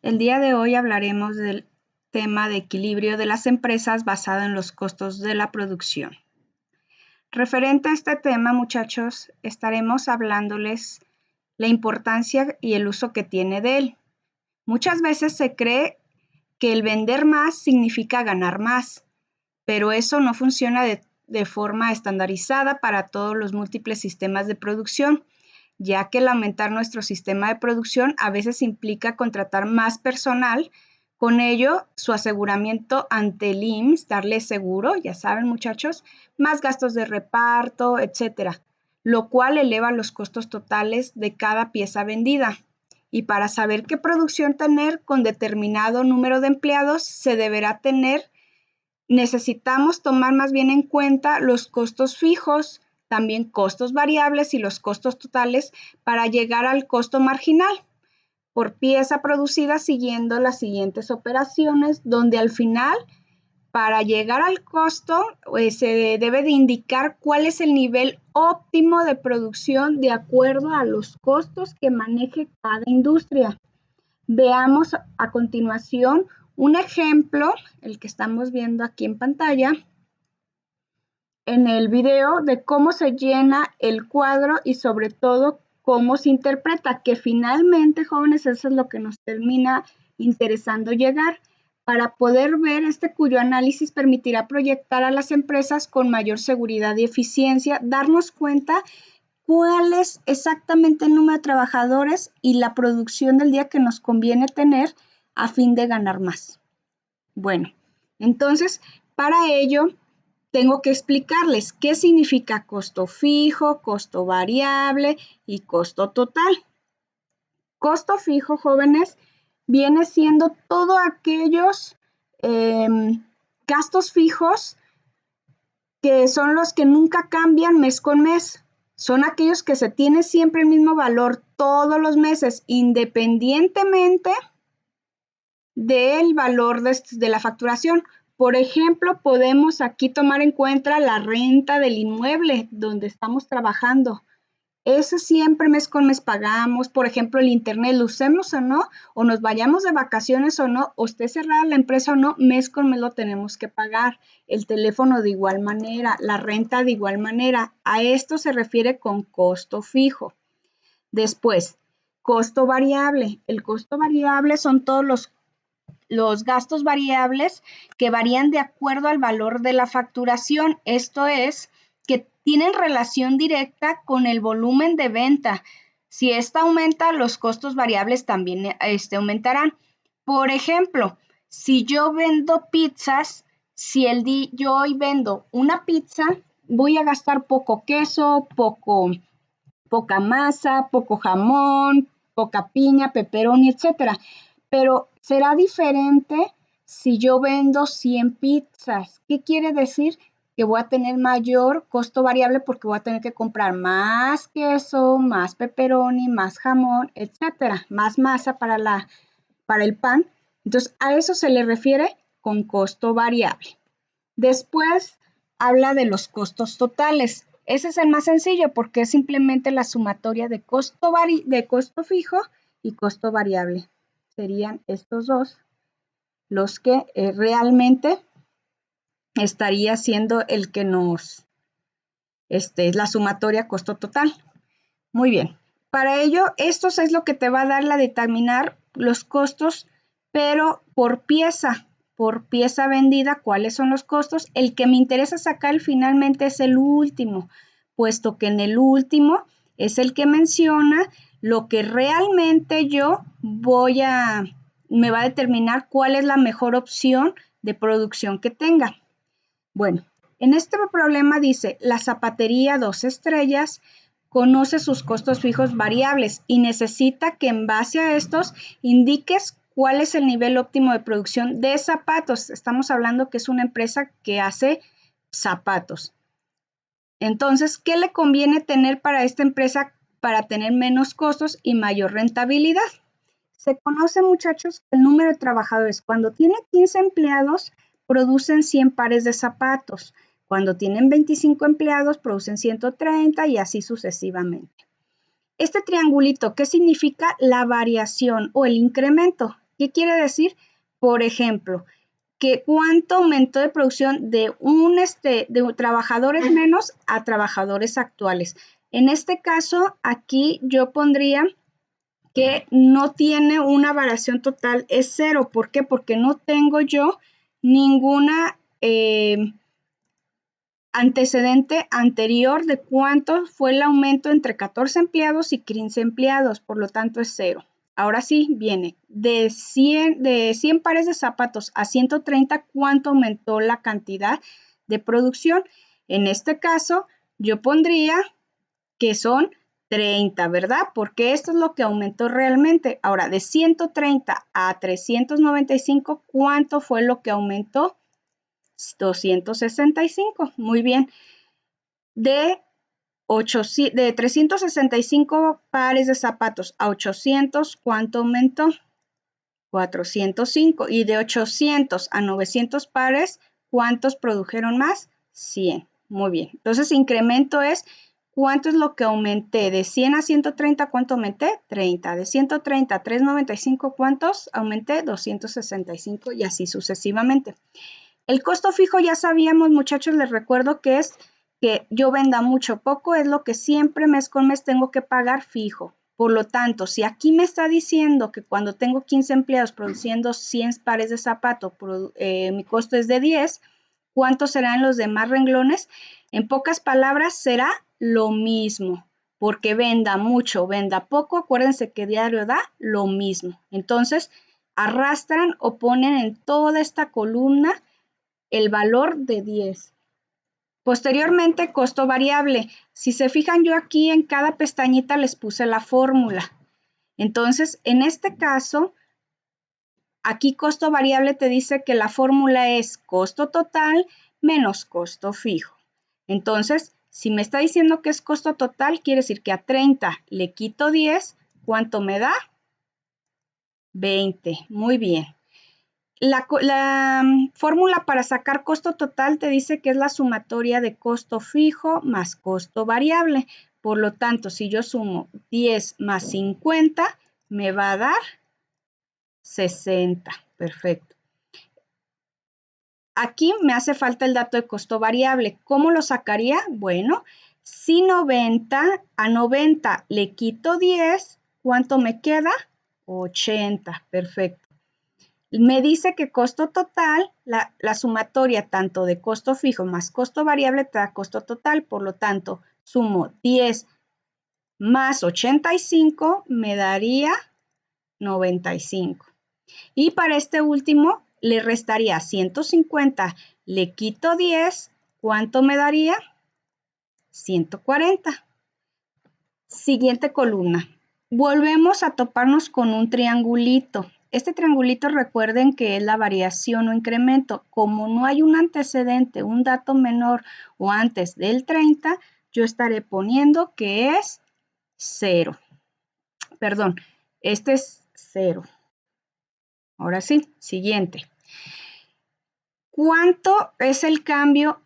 El día de hoy hablaremos del tema de equilibrio de las empresas basado en los costos de la producción. Referente a este tema, muchachos, estaremos hablándoles la importancia y el uso que tiene de él. Muchas veces se cree que el vender más significa ganar más, pero eso no funciona de forma estandarizada para todos los múltiples sistemas de producción, ya que el aumentar nuestro sistema de producción a veces implica contratar más personal, con ello su aseguramiento ante el IMSS, darle seguro, ya saben muchachos, más gastos de reparto, etcétera, lo cual eleva los costos totales de cada pieza vendida. Y para saber qué producción tener con determinado número de empleados se deberá tener, necesitamos tomar más bien en cuenta los costos fijos, también costos variables y los costos totales para llegar al costo marginal por pieza producida siguiendo las siguientes operaciones, donde al final, para llegar al costo, se debe de indicar cuál es el nivel óptimo de producción de acuerdo a los costos que maneje cada industria. Veamos a continuación un ejemplo, el que estamos viendo aquí en pantalla, en el video de cómo se llena el cuadro y sobre todo cómo se interpreta, que finalmente, jóvenes, eso es lo que nos termina interesando llegar, para poder ver cuyo análisis permitirá proyectar a las empresas con mayor seguridad y eficiencia, darnos cuenta cuál es exactamente el número de trabajadores y la producción del día que nos conviene tener a fin de ganar más. Bueno, entonces, para ello, tengo que explicarles qué significa costo fijo, costo variable y costo total. Costo fijo, jóvenes, viene siendo todos aquellos gastos fijos que son los que nunca cambian mes con mes. Son aquellos que se tiene siempre el mismo valor todos los meses, independientemente del valor de la facturación. Por ejemplo, podemos aquí tomar en cuenta la renta del inmueble donde estamos trabajando. Eso siempre mes con mes pagamos. Por ejemplo, el internet, lo usemos o no, o nos vayamos de vacaciones o no, o esté cerrada la empresa o no, mes con mes lo tenemos que pagar. El teléfono de igual manera, la renta de igual manera. A esto se refiere con costo fijo. Después, costo variable. El costo variable son todos los gastos variables que varían de acuerdo al valor de la facturación. Esto es, que tienen relación directa con el volumen de venta. Si esta aumenta, los costos variables también aumentarán. Por ejemplo, si yo vendo pizzas, yo hoy vendo una pizza, voy a gastar poco queso, poca masa, poco jamón, poca piña, pepperoni, etcétera. Pero será diferente si yo vendo 100 pizzas. ¿Qué quiere decir? Que voy a tener mayor costo variable porque voy a tener que comprar más queso, más pepperoni, más jamón, etcétera, más masa para el pan. Entonces, a eso se le refiere con costo variable. Después habla de los costos totales. Ese es el más sencillo porque es simplemente la sumatoria de costo fijo y costo variable. Serían estos dos los que realmente estaría siendo el que es la sumatoria costo total. Muy bien. Para ello, esto es lo que te va a dar la determinar los costos, pero por pieza vendida, ¿cuáles son los costos? El que me interesa sacar finalmente es el último, puesto que en el último es el que menciona lo que realmente me va a determinar cuál es la mejor opción de producción que tenga. Bueno, en este problema dice, la zapatería 2 estrellas conoce sus costos fijos variables y necesita que en base a estos indiques cuál es el nivel óptimo de producción de zapatos. Estamos hablando que es una empresa que hace zapatos. Entonces, ¿qué le conviene tener para esta empresa para tener menos costos y mayor rentabilidad? Se conoce, muchachos, el número de trabajadores. Cuando tiene 15 empleados, producen 100 pares de zapatos. Cuando tienen 25 empleados, producen 130 y así sucesivamente. Este triangulito, ¿qué significa la variación o el incremento? ¿Qué quiere decir? Por ejemplo, que cuánto aumentó de producción de trabajadores menos a trabajadores actuales. En este caso, aquí yo pondría que no tiene una variación total, es 0. ¿Por qué? Porque no tengo yo ninguna antecedente anterior de cuánto fue el aumento entre 14 empleados y 15 empleados, por lo tanto es 0. Ahora sí, viene de 100 pares de zapatos a 130, ¿cuánto aumentó la cantidad de producción? En este caso, yo pondría que son 30, ¿verdad? Porque esto es lo que aumentó realmente. Ahora, de 130 a 395, ¿cuánto fue lo que aumentó? 265, muy bien. De 365 pares de zapatos a 800, ¿cuánto aumentó? 405. Y de 800 a 900 pares, ¿cuántos produjeron más? 100. Muy bien. Entonces, incremento es, ¿cuánto es lo que aumenté? De 100 a 130, ¿cuánto aumenté? 30. De 130 a 395, ¿cuántos aumenté? 265 y así sucesivamente. El costo fijo ya sabíamos, muchachos, les recuerdo que es que yo venda mucho o poco, es lo que siempre mes con mes tengo que pagar fijo. Por lo tanto, si aquí me está diciendo que cuando tengo 15 empleados produciendo 100 pares de zapato, mi costo es de 10, ¿cuántos serán los demás renglones? En pocas palabras, será lo mismo, porque venda mucho o venda poco, acuérdense que diario da lo mismo. Entonces, arrastran o ponen en toda esta columna el valor de 10. Posteriormente, costo variable. Si se fijan, yo aquí en cada pestañita les puse la fórmula. Entonces, en este caso, aquí costo variable te dice que la fórmula es costo total menos costo fijo. Entonces, si me está diciendo que es costo total, quiere decir que a 30 le quito 10, ¿cuánto me da? 20. Muy bien. La fórmula para sacar costo total te dice que es la sumatoria de costo fijo más costo variable. Por lo tanto, si yo sumo 10 más 50, me va a dar 60. Perfecto. Aquí me hace falta el dato de costo variable. ¿Cómo lo sacaría? Bueno, si 90 a 90 le quito 10, ¿cuánto me queda? 80. Perfecto. Me dice que costo total, la sumatoria tanto de costo fijo más costo variable te da costo total, por lo tanto, sumo 10 más 85 me daría 95. Y para este último, le restaría 150, le quito 10, ¿cuánto me daría? 140. Siguiente columna. Volvemos a toparnos con un triangulito. Este triangulito recuerden que es la variación o incremento. Como no hay un antecedente, un dato menor o antes del 30, yo estaré poniendo que es 0. Perdón, este es 0. Ahora sí, siguiente. ¿Cuánto es el cambio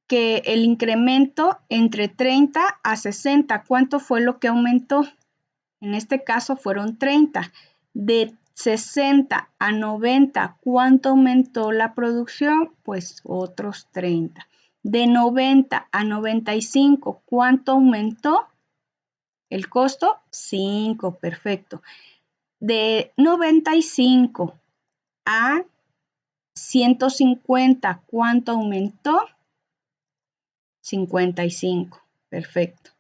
que el incremento entre 30 a 60? ¿Cuánto fue lo que aumentó? En este caso fueron 30. De 60 a 90, ¿cuánto aumentó la producción? Pues otros 30. De 90 a 95, ¿cuánto aumentó el costo? 5, perfecto. De 95 a 150, ¿cuánto aumentó? 55, perfecto.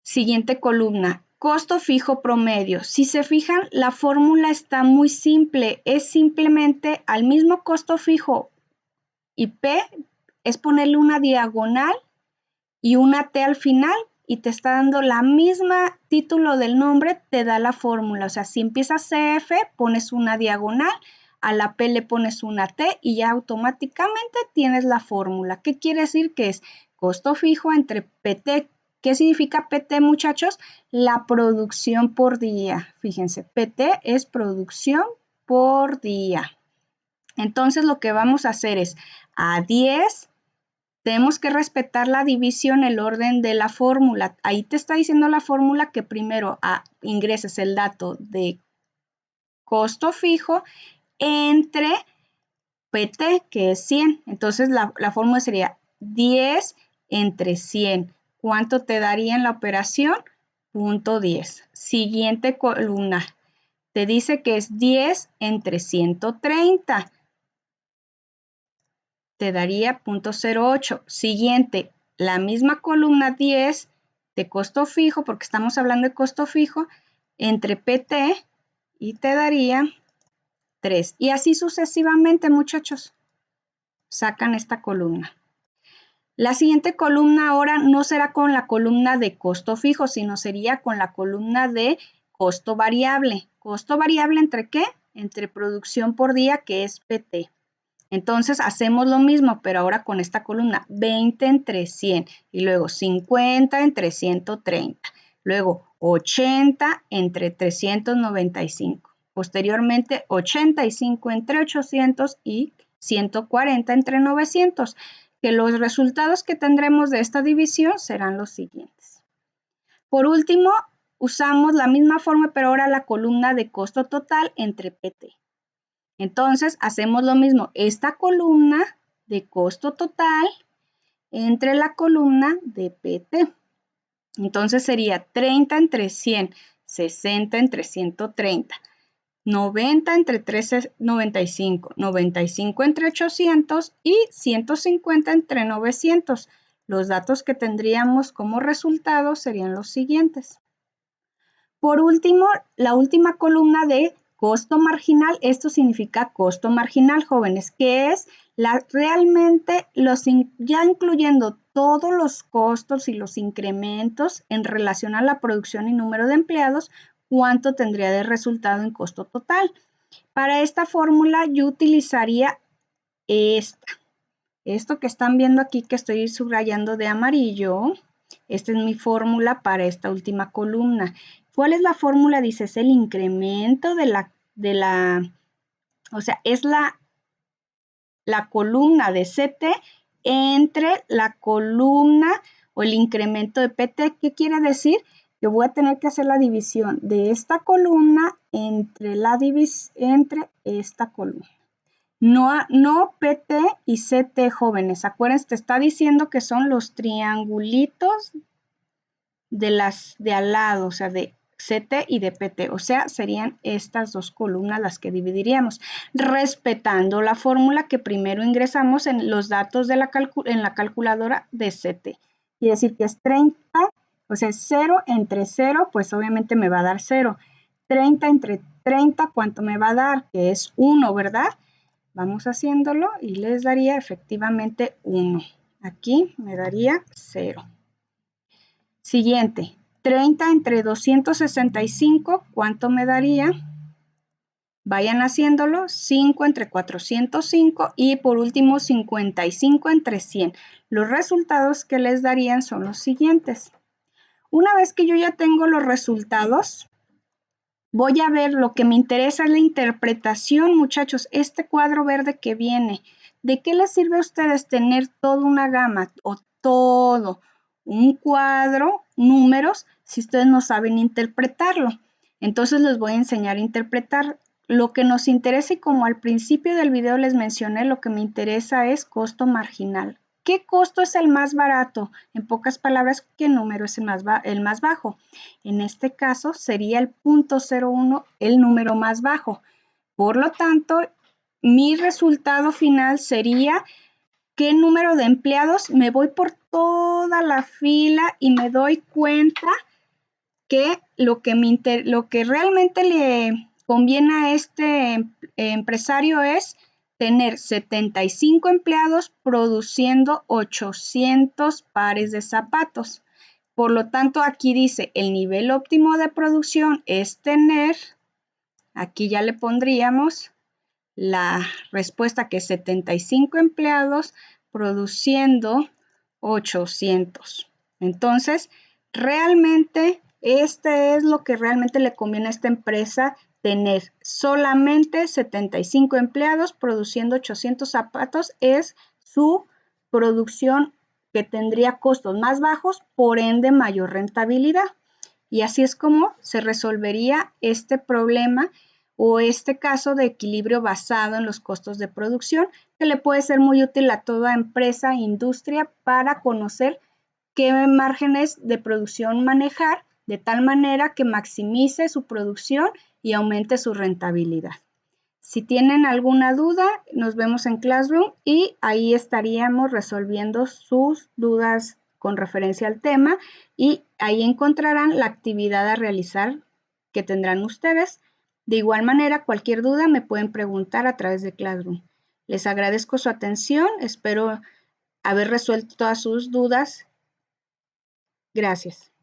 Siguiente columna, costo fijo promedio. Si se fijan, la fórmula está muy simple. Es simplemente al mismo costo fijo y P es ponerle una diagonal y una T al final y te está dando la misma título del nombre, te da la fórmula. O sea, si empieza CF, pones una diagonal, a la P le pones una T y ya automáticamente tienes la fórmula. ¿Qué quiere decir? Que es costo fijo entre PT. ¿Qué significa PT, muchachos? La producción por día. Fíjense, PT es producción por día. Entonces, lo que vamos a hacer es a 10, tenemos que respetar la división, el orden de la fórmula. Ahí te está diciendo la fórmula que primero ingreses el dato de costo fijo entre PT, que es 100. Entonces, la fórmula sería 10 entre 100. ¿Cuánto te daría en la operación? 0.10. Siguiente columna. Te dice que es 10 entre 130. Te daría 0.08. Siguiente, la misma columna 10 de costo fijo, porque estamos hablando de costo fijo, entre PT y te daría 3. Y así sucesivamente, muchachos. Sacan esta columna. La siguiente columna ahora no será con la columna de costo fijo, sino sería con la columna de costo variable. ¿Costo variable entre qué? Entre producción por día, que es PT. Entonces hacemos lo mismo, pero ahora con esta columna, 20 entre 100 y luego 50 entre 130, luego 80 entre 395, posteriormente 85 entre 800 y 140 entre 900, que los resultados que tendremos de esta división serán los siguientes. Por último, usamos la misma forma, pero ahora la columna de costo total entre PT. Entonces, hacemos lo mismo, esta columna de costo total entre la columna de PT. Entonces, sería 30 entre 100, 60 entre 130, 90 entre 395, 95 entre 800 y 150 entre 900. Los datos que tendríamos como resultado serían los siguientes. Por último, la última columna de costo marginal, esto significa costo marginal, jóvenes, que es realmente ya incluyendo todos los costos y los incrementos en relación a la producción y número de empleados, cuánto tendría de resultado en costo total. Para esta fórmula yo utilizaría esto que están viendo aquí que estoy subrayando de amarillo. Esta es mi fórmula para esta última columna. ¿Cuál es la fórmula? Dice, es el incremento o sea, es la columna de CT entre la columna o el incremento de PT. ¿Qué quiere decir? Que voy a tener que hacer la división de esta columna entre esta columna. No PT y CT, jóvenes. Acuérdense, te está diciendo que son los triangulitos de al lado, o sea, de CT y de PT, o sea, serían estas dos columnas las que dividiríamos, respetando la fórmula que primero ingresamos en los datos de en la calculadora de CT. Quiere decir que es 30, o sea, 0 entre 0, pues obviamente me va a dar 0. 30 entre 30, ¿cuánto me va a dar? Que es 1, ¿verdad? Vamos haciéndolo y les daría efectivamente 1. Aquí me daría 0. Siguiente, 30 entre 265, ¿cuánto me daría? Vayan haciéndolo, 5 entre 405 y por último 55 entre 100. Los resultados que les darían son los siguientes. Una vez que yo ya tengo los resultados, voy a ver, lo que me interesa es la interpretación, muchachos. Este cuadro verde que viene, ¿de qué les sirve a ustedes tener toda una gama o todo un cuadro, números, si ustedes no saben interpretarlo? Entonces les voy a enseñar a interpretar. Lo que nos interesa, y como al principio del video les mencioné, lo que me interesa es costo marginal. ¿Qué costo es el más barato? En pocas palabras, ¿qué número es el más bajo? En este caso sería el 0.01 el número más bajo. Por lo tanto, mi resultado final sería qué número de empleados. Me voy por toda la fila y me doy cuenta que lo que realmente le conviene a este empresario es tener 75 empleados produciendo 800 pares de zapatos. Por lo tanto, aquí dice el nivel óptimo de producción es tener, aquí ya le pondríamos la respuesta que es 75 empleados produciendo 800. Entonces, realmente, este es lo que realmente le conviene a esta empresa, tener solamente 75 empleados produciendo 800 zapatos, es su producción que tendría costos más bajos, por ende mayor rentabilidad. Y así es como se resolvería este problema o este caso de equilibrio basado en los costos de producción, que le puede ser muy útil a toda empresa e industria para conocer qué márgenes de producción manejar de tal manera que maximice su producción y aumente su rentabilidad. Si tienen alguna duda, nos vemos en Classroom y ahí estaríamos resolviendo sus dudas con referencia al tema y ahí encontrarán la actividad a realizar que tendrán ustedes. De igual manera, cualquier duda me pueden preguntar a través de Classroom. Les agradezco su atención, espero haber resuelto todas sus dudas. Gracias.